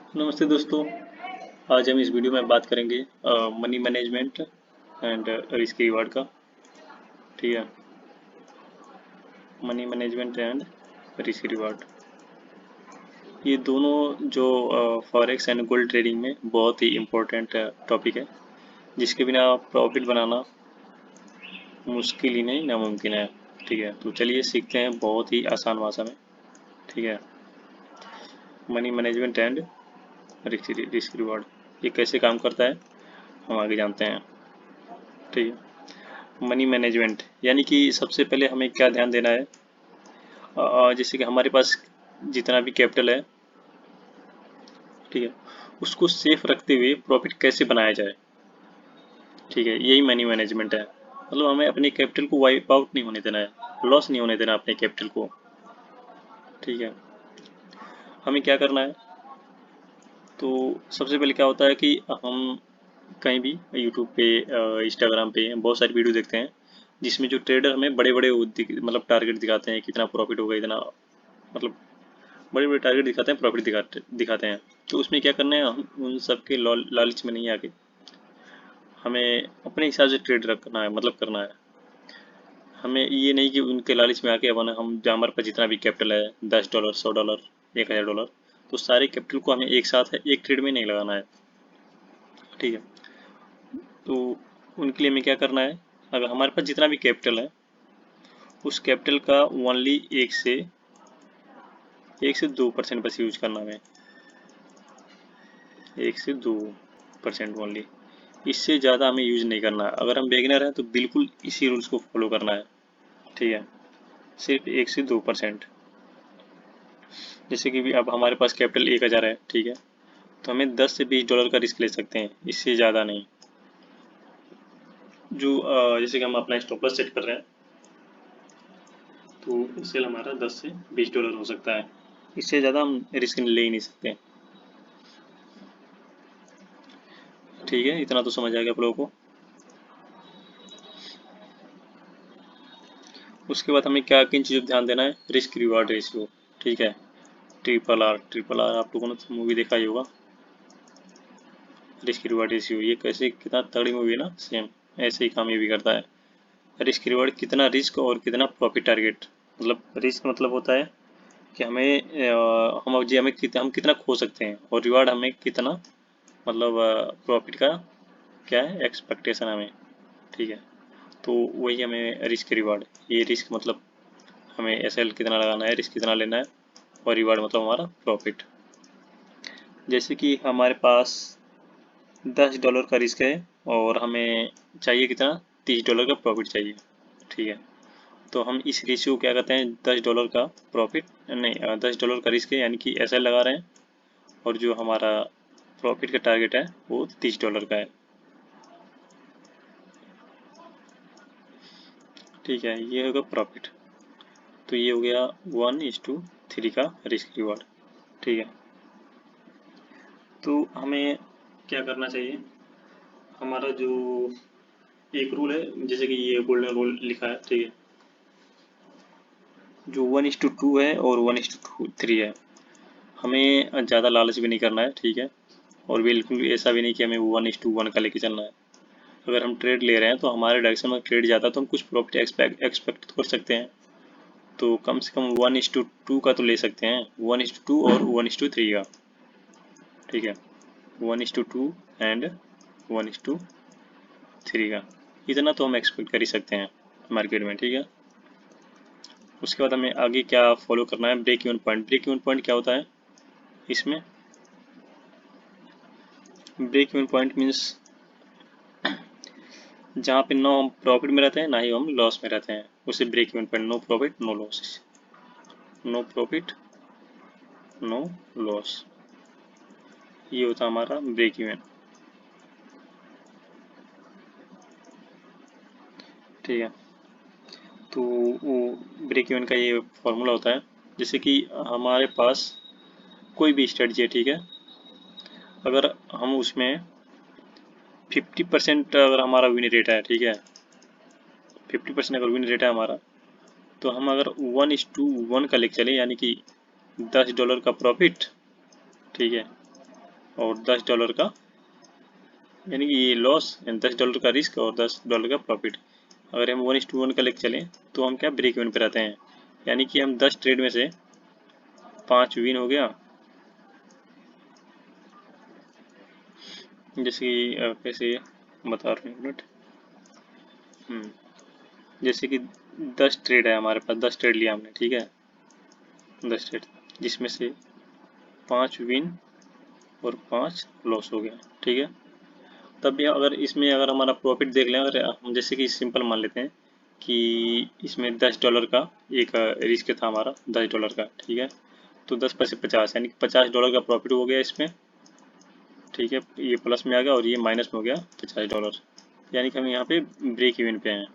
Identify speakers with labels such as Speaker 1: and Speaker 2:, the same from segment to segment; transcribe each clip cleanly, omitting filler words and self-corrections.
Speaker 1: नमस्ते दोस्तों। आज हम इस वीडियो में बात करेंगे money management and risk reward का। ठीक है, money management and risk reward, ये दोनों जो फॉरेक्स एंड गोल्ड ट्रेडिंग में बहुत ही इम्पोर्टेंट टॉपिक है, जिसके बिना प्रॉफिट बनाना मुश्किल ही नहीं नामुमकिन है। ठीक है, तो चलिए सीखते हैं बहुत ही आसान भाषा में। ठीक है, money management and risk reward ये कैसे काम करता है हम आगे जानते हैं। ठीक है, मनी मैनेजमेंट यानी कि सबसे पहले हमें क्या ध्यान देना है। जैसे कि हमारे पास जितना भी कैपिटल है, ठीक है, उसको सेफ रखते हुए प्रॉफिट कैसे बनाया जाए। ठीक है, यही मनी मैनेजमेंट है। मतलब हमें अपने कैपिटल को वाइप आउट नहीं होने देना है, लॉस नहीं होने देना अपने कैपिटल को। ठीक है, हमें क्या करना है। तो सबसे पहले क्या होता है कि हम कहीं भी यूट्यूब पे, इंस्टाग्राम पे बहुत सारी वीडियो देखते हैं, जिसमें जो ट्रेडर हमें बड़े बड़े मतलब टारगेट दिखाते हैं, कितना प्रॉफिट होगा, इतना मतलब बड़े बड़े टारगेट दिखाते हैं, प्रॉफिट दिखाते दिखाते हैं। तो उसमें क्या करना है, हम उन सब के लालच में नहीं आके हमें अपने हिसाब से ट्रेड रखना है, मतलब करना है। हमें ये नहीं कि उनके लालच में आके अपन हम हमारे पास जितना भी कैपिटल है, $10, $100, $1000, तो सारे कैपिटल को हमें एक साथ है एक ट्रेड में नहीं लगाना है। ठीक है, तो उनके लिए हमें क्या करना है, अगर हमारे पास जितना भी कैपिटल है, उस कैपिटल का ओनली 1 से 2% बस यूज करना है। 1 से 2% ओनली, इससे ज़्यादा हमें यूज नहीं करना है। अगर हम बिगिनर हैं तो बिल्कुल इसी रूल्स को फॉलो करना है। ठीक है, सिर्फ 1 से 2%। जैसे कि भी अब हमारे पास कैपिटल 1000 है, ठीक है, तो हमें $10 से $20 का रिस्क ले सकते हैं, इससे ज़्यादा नहीं। जो जैसे कि हम अपना स्टॉप लॉस सेट कर रहे हैं, तो सेल हमारा $10 से $20 हो सकता है, इससे ज़्यादा हम रिस्क ले ही नहीं सकते। ठीक है, इतना तो समझ आ गया आप लोगों को। उसके बाद हमें क्या किन चीज़ों पर ध्यान देना है, रिस्क रिवार्ड रेशियो। ठीक है, ट्रिपल आर आप लोगों ने तो मूवी देखा ही होगा, रिस्क रिवार्ड रेशियो। ये कैसे, कितना तगड़ी मूवी है ना, सेम ऐसे ही काम ये भी करता है। रिस्क रिवार्ड, कितना रिस्क और कितना प्रॉफिट टारगेट। मतलब रिस्क मतलब होता है कि हमें हम कितना खो सकते हैं, और रिवार्ड हमें कितना, मतलब प्रॉफिट का क्या है एक्सपेक्टेशन हमें। ठीक है, तो वही हमें रिस्क रिवार्ड, ये रिस्क मतलब हमें एसएल कितना लगाना है, रिस्क कितना लेना है, और रिवार्ड मतलब हमारा प्रॉफिट। जैसे कि हमारे पास $10 का रिस्क है और हमें चाहिए कितना, $30 का प्रॉफिट चाहिए। ठीक है, तो हम इस रेशियो को क्या कहते हैं, $10 का प्रॉफिट नहीं, $10 का रिस्क है यानी कि एसएल लगा रहे हैं, और जो हमारा प्रॉफिट का टारगेट है वो $30 का है। ठीक है, ये होगा प्रॉफिट। तो ये हो गया 1:3 का रिस्क रिवार्ड। ठीक है, तो हमें क्या करना चाहिए, हमारा जो एक रूल है, जैसे कि ये गोल्डन रूल लिखा है, ठीक है, जो 1:2 है और 1:3 है। हमें ज़्यादा लालच भी नहीं करना है। ठीक है, और बिल्कुल ऐसा भी नहीं कि हमें 1:1 का लेके चलना है। अगर हम ट्रेड ले रहे हैं तो हमारे डायरेक्शन में ट्रेड जाता है तो हम कुछ प्रॉफिट एक्सपेक्ट तो कर सकते हैं। तो कम से कम 1:2 का तो ले सकते हैं, 1:2 और 1:3 का। ठीक है, 1:2 एंड 1:3 का, इतना तो हम एक्सपेक्ट कर ही सकते हैं मार्केट में। ठीक है, उसके बाद हमें आगे क्या फॉलो करना है, break even point. Break even point क्या होता है इसमें, ब्रेक इवन पॉइंट मीन्स जहाँ पे नो हम प्रॉफिट में रहते हैं, ना ही हम लॉस में रहते हैं, उसे break even point, no profit no loss, no profit no loss, ये होता है हमारा ब्रेक इवन। ठीक है, तो वो ब्रेक इवन का ये फॉर्मूला होता है, जैसे कि हमारे पास कोई भी स्ट्रेटजी है, ठीक है, अगर हम उसमें 50% अगर हमारा विन रेट है, ठीक है, 50% अगर विन रेट है हमारा, तो हम अगर 1:1 का लेके चले, यानी कि $10 का प्रॉफिट, ठीक है, और $10 का, यानी कि ये लॉस, $10 का रिस्क और $10 का प्रॉफिट। अगर हम 1:1 का लेके चलें तो हम क्या ब्रेक इवन पे रहते हैं, यानी कि हम 10 ट्रेड में से 5 विन हो गया। जैसे कि कैसे बता रहे हैं, मिनट। जैसे कि 10 ट्रेड है हमारे पास, 10 ट्रेड लिया हमने, ठीक है, 10 ट्रेड, जिसमें से 5 विन और 5 लॉस हो गया, ठीक है। तब भी अगर इसमें अगर हमारा प्रॉफिट देख लें, अगर हम जैसे कि सिंपल मान लेते हैं कि इसमें $10 का एक रिस्क था हमारा, $10 का, ठीक है। तो 10 पैसे 50, यानी कि $50 का प्रॉफिट हो गया इसमें, ठीक है। ये प्लस में आ गया और ये माइनस में हो गया $50, यानी कि हम यहाँ पे ब्रेक इवन पे हैं,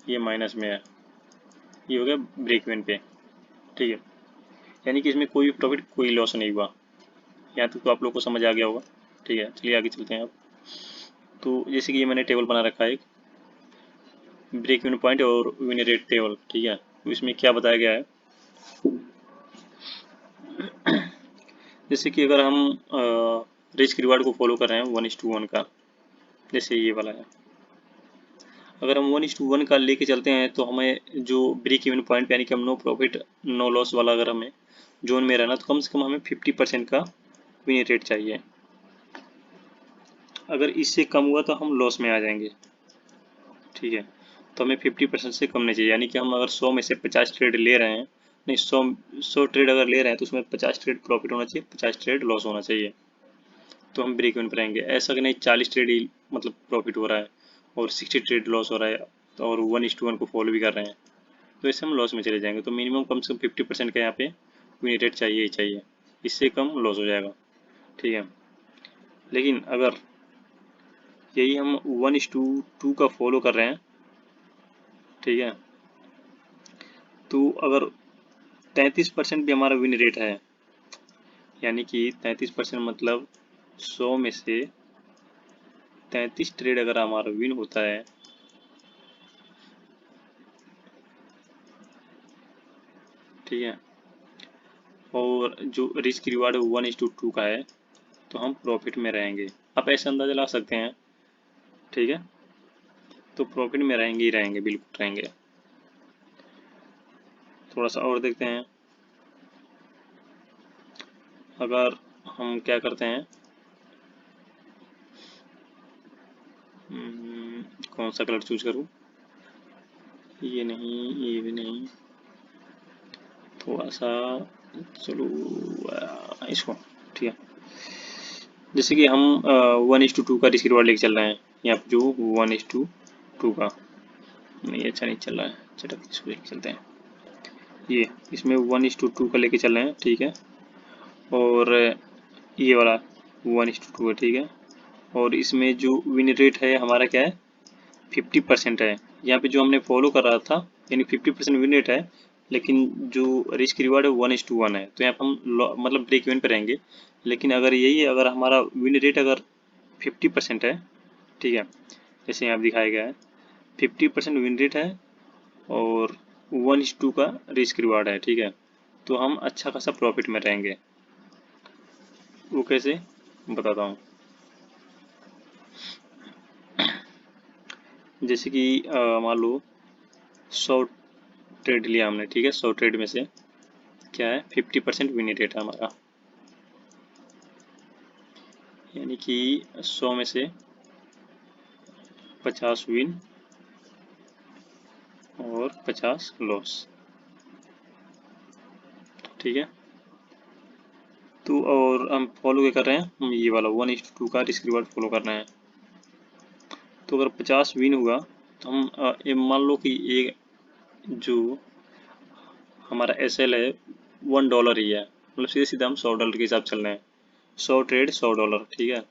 Speaker 1: ये माइनस में है, ये हो गया ब्रेक इवन पे, ठीक है। यानी कि इसमें कोई प्रॉफिट कोई लॉस नहीं हुआ। यहाँ तक तो आप लोग को समझ आ गया होगा, ठीक है। चलिए आगे चलते हैं अब। तो जैसे कि ये मैंने टेबल बना रखा है एक, ब्रेक इवन पॉइंट और विन रेट टेबल, ठीक है। तो इसमें क्या बताया गया है, जैसे कि अगर हम रिस्क रिवार्ड को फॉलो कर रहे हैं 1:1 का, जैसे ये वाला है, अगर हम 1:1 का लेके चलते हैं तो हमें जो ब्रेक इवन पॉइंट, यानी कि हम नो प्रॉफिट नो लॉस वाला अगर हमें जोन में रहना, तो कम से कम हमें 50% का विन रेट चाहिए। अगर इससे कम हुआ तो हम लॉस में आ जाएंगे, ठीक है। तो हमें 50% से कम नहीं चाहिए, यानी कि हम अगर 100 में से 50 ट्रेड ले रहे हैं, नहीं 100 ट्रेड अगर ले रहे हैं तो उसमें 50 ट्रेड प्रॉफिट होना चाहिए, 50 ट्रेड लॉस होना चाहिए, तो हम ब्रेक इवन पर रहेंगे। ऐसा कि नहीं 40 ट्रेड ही मतलब प्रॉफिट हो रहा है और 60 ट्रेड लॉस हो रहा है, और 1:1 को फॉलो भी कर रहे हैं, तो इससे हम लॉस में चले जाएंगे। तो मिनिमम कम से कम 50% का यहाँ पे विन रेट चाहिए ही चाहिए, इससे कम लॉस हो जाएगा, ठीक है। लेकिन अगर यही हम 1:2 का फॉलो कर रहे हैं, ठीक है, तो अगर 33% भी हमारा विन रेट है, यानी कि 33% मतलब 100 में से 33 ट्रेड अगर हमारा विन होता है, ठीक है, और जो रिस्क रिवार्ड 1:2 का है, तो हम प्रॉफिट में रहेंगे। आप ऐसे अंदाजा ला सकते हैं, ठीक है। तो प्रॉफिट में रहेंगे ही रहेंगे, बिल्कुल रहेंगे। थोड़ा सा और देखते हैं, अगर हम क्या करते हैं, कौन सा कलर चूज करूँ, ये नहीं, ये भी नहीं, थोड़ा सा, चलो इसको, ठीक है। जैसे कि हम 1:2 का रिस्क रिवार्ड लेके चल रहे हैं, यहाँ पे जो 1:2 का, नहीं अच्छा नहीं चल रहा है, चलो इसको लेके चलते हैं, ये इसमें 1:2 का लेके चल रहे हैं, ठीक है। और ये वाला 1:2 है, ठीक है। और इसमें जो विन रेट है हमारा क्या है, 50% है। यहाँ पे जो हमने फॉलो कर रहा था, यानी 50% विन रेट है, लेकिन जो रिस्क रिवार्ड है 1:1 है, तो यहाँ पे हम मतलब ब्रेक इवन पे रहेंगे। लेकिन अगर यही है, अगर हमारा विन रेट अगर 50% है, ठीक है, जैसे यहाँ दिखाया गया है 50% विन रेट है और 1:2 का रिस्क रिवार्ड है, ठीक है, तो हम अच्छा खासा प्रॉफिट में रहेंगे। वो कैसे बताता हूँ। जैसे कि मान लो 100 ट्रेड लिया हमने, ठीक है, 100 ट्रेड में से क्या है 50% विन रेट है हमारा, यानी कि 100 में से 50 विन और 50 लॉस, ठीक है। तो और हम फॉलो क्या कर रहे हैं, हम ये वाला 1:2 का रिस्क रिवार्ड फॉलो कर रहे हैं। तो अगर 50 विन हुआ तो हम ये मान लो कि ये जो हमारा SL है $1 ही है, मतलब सीधे सीधा हम $100 के हिसाब चल रहे हैं, 100 ट्रेड $100, ठीक है।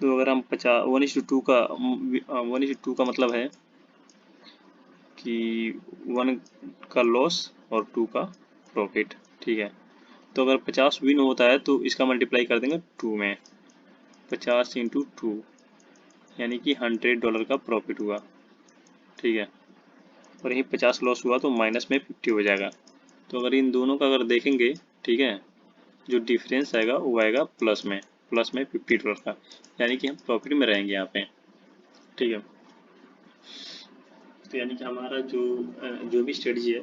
Speaker 1: तो अगर हम 1:2 का 1:2 का मतलब है कि 1 का लॉस और 2 का प्रॉफिट, ठीक है। तो अगर 50 विन होता है तो इसका मल्टीप्लाई कर देंगे 2 में, 50 × 2, यानी कि $100 का प्रॉफिट हुआ, ठीक है। और यही 50 लॉस हुआ तो माइनस में 50 हो जाएगा। तो अगर इन दोनों का अगर देखेंगे ठीक है, जो डिफरेंस आएगा वो आएगा प्लस में $50 का, यानी कि हम प्रॉफिट में रहेंगे यहाँ पे। ठीक है, तो यानी कि हमारा जो भी स्ट्रेटजी है,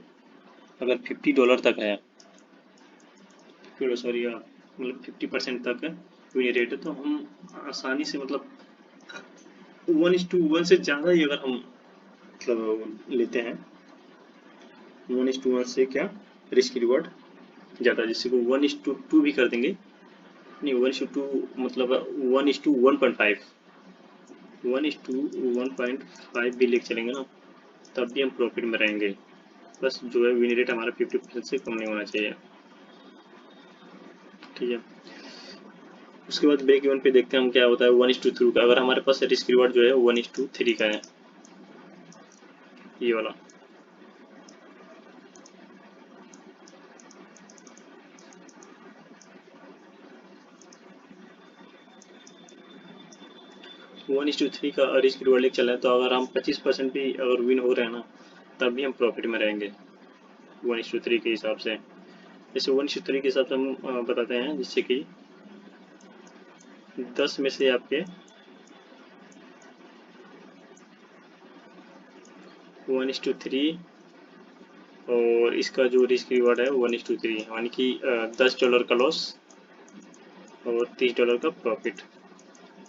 Speaker 1: अगर $50 तक है, सॉरी मतलब 50% तक विन रेट है, तो हम आसानी से मतलब 1:1 से ज़्यादा ही अगर हम मतलब लेते हैं, 1:1 से क्या रिस्क रिवॉर्ड ज़्यादा, जिससे को 1:2 भी कर देंगे, नहीं 1:2 मतलब 1:1.5, 1:1.5 भी लेके चलेंगे ना, तब भी हम प्रॉफिट में रहेंगे। बस जो है विन रेट हमारा 50% से कम नहीं होना चाहिए। ठीक है, उसके बाद ब्रेक इवन पे देखते हैं हम क्या होता है 1:3 का। अगर हमारे पास रिस्क रिवॉर्ड जो है 1:3 का है, ये वाला, वन इज टू थ्री का रिस्क रिवॉर्ड लेके चला है, तो अगर हम 25% भी अगर विन हो रहे हैं ना, तब भी हम प्रॉफिट में रहेंगे 1:3 के हिसाब से। जैसे 1:3 के हिसाब से हम बताते हैं, जिससे कि 10 में से आपके 1:3 और इसका जो रिस्क रिवॉर्ड है 1:3, यानी कि $10 का लॉस और $30 का प्रॉफिट।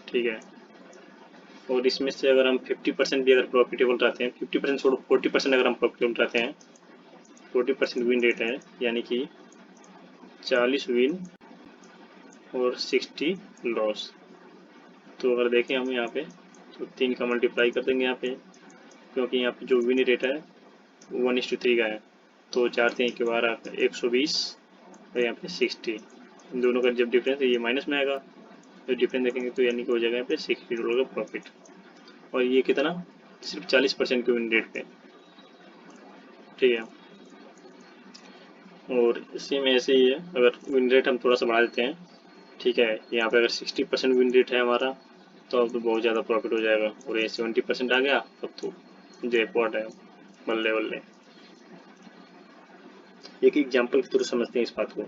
Speaker 1: ठीक है, और इसमें से अगर हम 50% भी अगर प्रॉफिटेबल रहते हैं, 50% छोड़ो 40% अगर हम प्रॉफिटेबल रहते हैं, 40% विन रेट है, यानी कि 40 विन और 60 लॉस। तो अगर देखें हम यहाँ पे, तो 3 का मल्टीप्लाई कर देंगे यहाँ पे, क्योंकि यहाँ पे जो विन रेट है 1:3 का है, तो 4 3 के बार आता है 120 और यहाँ पे 60, इन दोनों का जब डिफरेंस है ये माइनस में आएगा, तो डिफरेंस देखेंगे तो यानी कि हो जाएगा यहाँ पे $60 का प्रॉफिट। और ये कितना, सिर्फ 40% के विन रेट पे। ठीक है, और इसी में ऐसे ही है, अगर विन रेट हम थोड़ा सा बढ़ा देते हैं, ठीक है, यहाँ पे अगर 60% विन रेट है हमारा, तो अब तो बहुत ज़्यादा प्रॉफिट हो जाएगा, और ये 70% आ गया, तब तो जैकपॉट है, बल्ले बल्ले। एक एग्जाम्पल के थ्रू समझते हैं इस बात को।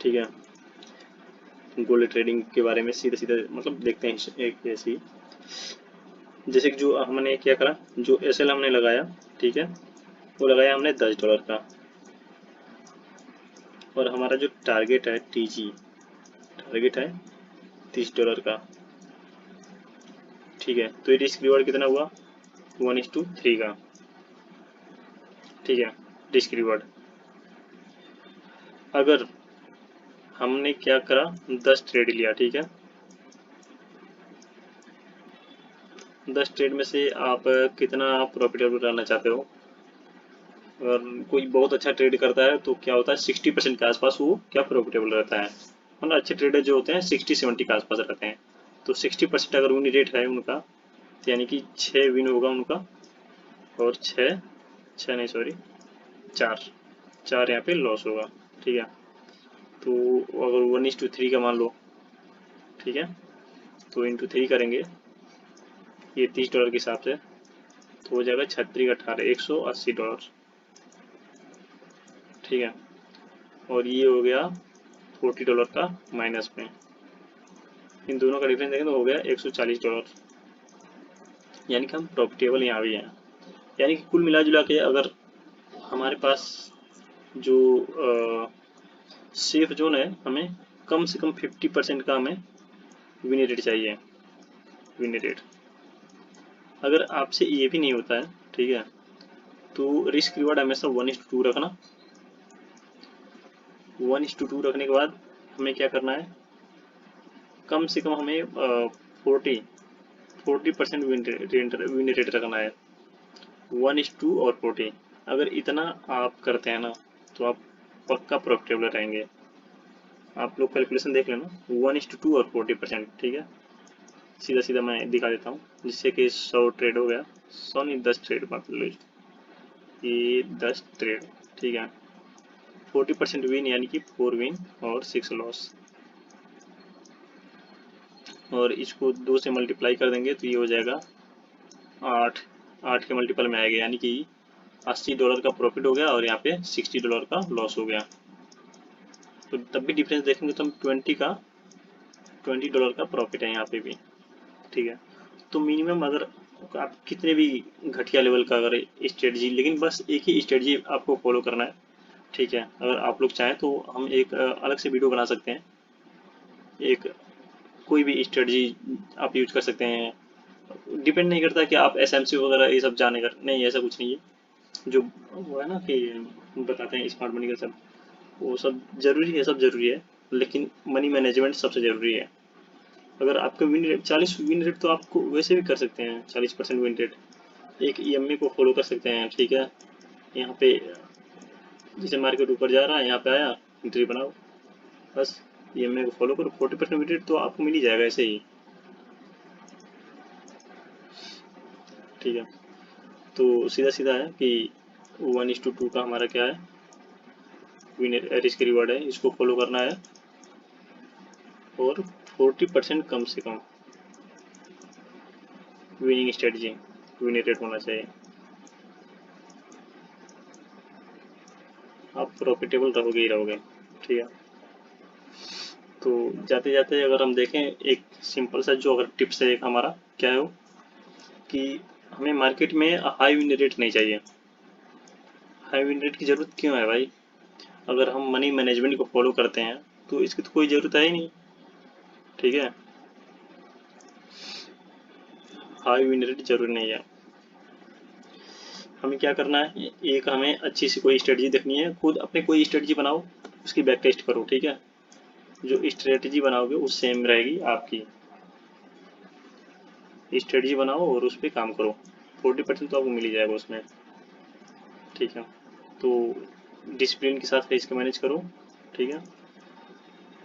Speaker 1: ठीक है, गोल्ड ट्रेडिंग के बारे में सीधे सीधे मतलब देखते हैं एक ऐसी, जैसे कि जो हमने क्या करा, जो एसएल हमने लगाया, ठीक है, वो लगाया हमने $10 का, और हमारा जो टारगेट है टीजी, टारगेट है $30 का। ठीक है, तो ये रिस्क रिवॉर्ड कितना हुआ 1:3 का। ठीक है, रिस्क रिवॉर्ड अगर हमने क्या करा 10 ट्रेड लिया, ठीक है, 10 ट्रेड में से आप कितना प्रॉफिटेबल रहना चाहते हो। अगर कोई बहुत अच्छा ट्रेड करता है तो क्या होता है 60% के आसपास वो क्या प्रॉफिटेबल रहता है, मतलब अच्छे ट्रेडर जो होते हैं 60-70 के आसपास रहते हैं। तो 60% अगर विन रेट है उनका, तो यानी कि 6 विन होगा उनका, और 6 6 नहीं सॉरी 4 4 यहाँ पे लॉस होगा। ठीक है, तो अगर 1:3 का मान लो, ठीक है, तो इंटू 3 करेंगे ये $30 के हिसाब से, तो हो जाएगा 36 $180। ठीक है, और ये हो गया $40 का माइनस में, इन दोनों का डिफरेंस देखें तो हो गया $140, यानी कि हम प्रॉफिटेबल यहाँ भी हैं। यानी कि कुल मिला जुला के अगर हमारे पास जो सेफ जोन है, हमें कम से कम 50% का हमें विन रेट चाहिए। विन रेट अगर आपसे ये भी नहीं होता है, ठीक है, तो रिस्क रिवॉर्ड हमेशा 1:2 रखना। 1:2 रखने के बाद हमें क्या करना है, कम से कम हमें 40% विन रेट रखना है, 1:2 और 40। अगर इतना आप करते हैं ना, तो आप पक्का प्रॉफिटेबल रहेंगे। आप लोग कैलकुलेशन देख लेना, 1:2 और 40%। ठीक है, सीधा सीधा मैं दिखा देता हूँ, जिससे कि 100 ट्रेड हो गया, 100 नहीं 10 ट्रेड मान लो, ये 10 ट्रेड। ठीक है, 40% विन यानी कि 4 विन और 6 लॉस, और इसको 2 से मल्टीप्लाई कर देंगे तो ये हो जाएगा 8 8 के मल्टीपल में आएगा, यानी कि $80 का प्रॉफिट हो गया और यहाँ पे $60 का लॉस हो गया। तो तब भी डिफरेंस देखेंगे तो हम $20 का प्रॉफिट है यहाँ पे भी, ठीक है। तो मिनिमम अगर आप कितने भी घटिया लेवल का अगर स्ट्रेटजी, लेकिन बस एक ही स्ट्रेटजी आपको फॉलो करना है, ठीक है। अगर आप लोग चाहें तो हम एक अलग से वीडियो बना सकते हैं, एक कोई भी स्ट्रेटजी आप यूज कर सकते हैं। डिपेंड नहीं करता कि आप एसएमसी वगैरह ये सब जाने कर, नहीं ऐसा कुछ नहीं है। जो वो है ना कि बताते हैं स्मार्ट मनी का सब, वो सब जरूरी है, सब जरूरी है, लेकिन मनी मैनेजमेंट सबसे जरूरी है। अगर आपका विन रेट 40 विन रेट, तो आपको वैसे भी कर सकते हैं 40% विन रेट, एक ईएमए को फॉलो कर सकते हैं, ठीक है। यहाँ पे जैसे मार्केट ऊपर जा रहा है, यहाँ पे आया, एंट्री बनाओ, बस ईएमए को फॉलो करो, 40% विन रेट तो आपको मिल ही जाएगा ऐसे ही, ठीक है। तो सीधा सीधा है कि 1:2 का हमारा क्या है, विन रिस्क रिवॉर्ड है, इसको फॉलो करना है और 40% कम से कम विनिंग स्ट्रेटजी विन रेट होना चाहिए, आप प्रॉफिटेबल रहोगे ही रहोगे, ठीक है। तो जाते जाते अगर हम देखें, एक सिंपल सा जो अगर टिप्स है एक हमारा क्या है वो, कि हमें मार्केट में हाई विन रेट नहीं चाहिए। हाई विन रेट की ज़रूरत क्यों है भाई? अगर हम मनी मैनेजमेंट को फॉलो करते हैं तो इसकी तो कोई ज़रूरत है ही नहीं, ठीक है। हाई विन रेट जरूरी नहीं है। हमें क्या करना है, एक हमें अच्छी सी कोई स्ट्रेटजी देखनी है, खुद अपने कोई स्ट्रेटजी बनाओ, उसकी बैक टेस्ट करो, ठीक है। जो स्ट्रेटजी बनाओगे वो सेम रहेगी आपकी, स्ट्रेटजी बनाओ और उस पर काम करो, 40% तो आपको मिल ही जाएगा उसमें, ठीक है। तो डिसिप्लिन के साथ इसको मैनेज करो, ठीक है।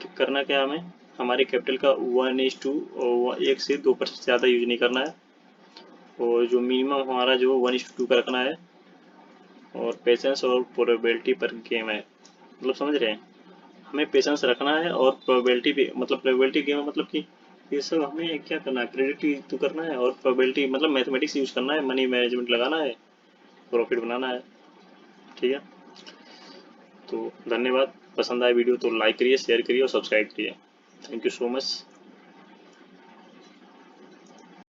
Speaker 1: तो करना क्या हमें, हमारे कैपिटल का 1:2 और 1 से 2% ज़्यादा यूज नहीं करना है, और जो मिनिमम हमारा जो 1:2 का रखना है, और पेशेंस और प्रोबेबिलिटी पर गेम है, मतलब समझ रहे हैं। हमें पेशेंस रखना है और प्रोबेबिलिटी भी, मतलब प्रोबेबिलिटी गेम मतलब कि ये सब हमें क्या करना है, प्रेडिक्ट तो करना है, और प्रोबेबिलिटी मतलब मैथमेटिक्स यूज करना है, मनी मैनेजमेंट लगाना है, प्रॉफिट बनाना है, ठीक है। तो धन्यवाद, पसंद आए वीडियो तो लाइक करिए, शेयर करिए और सब्सक्राइब करिए। Thank you so much.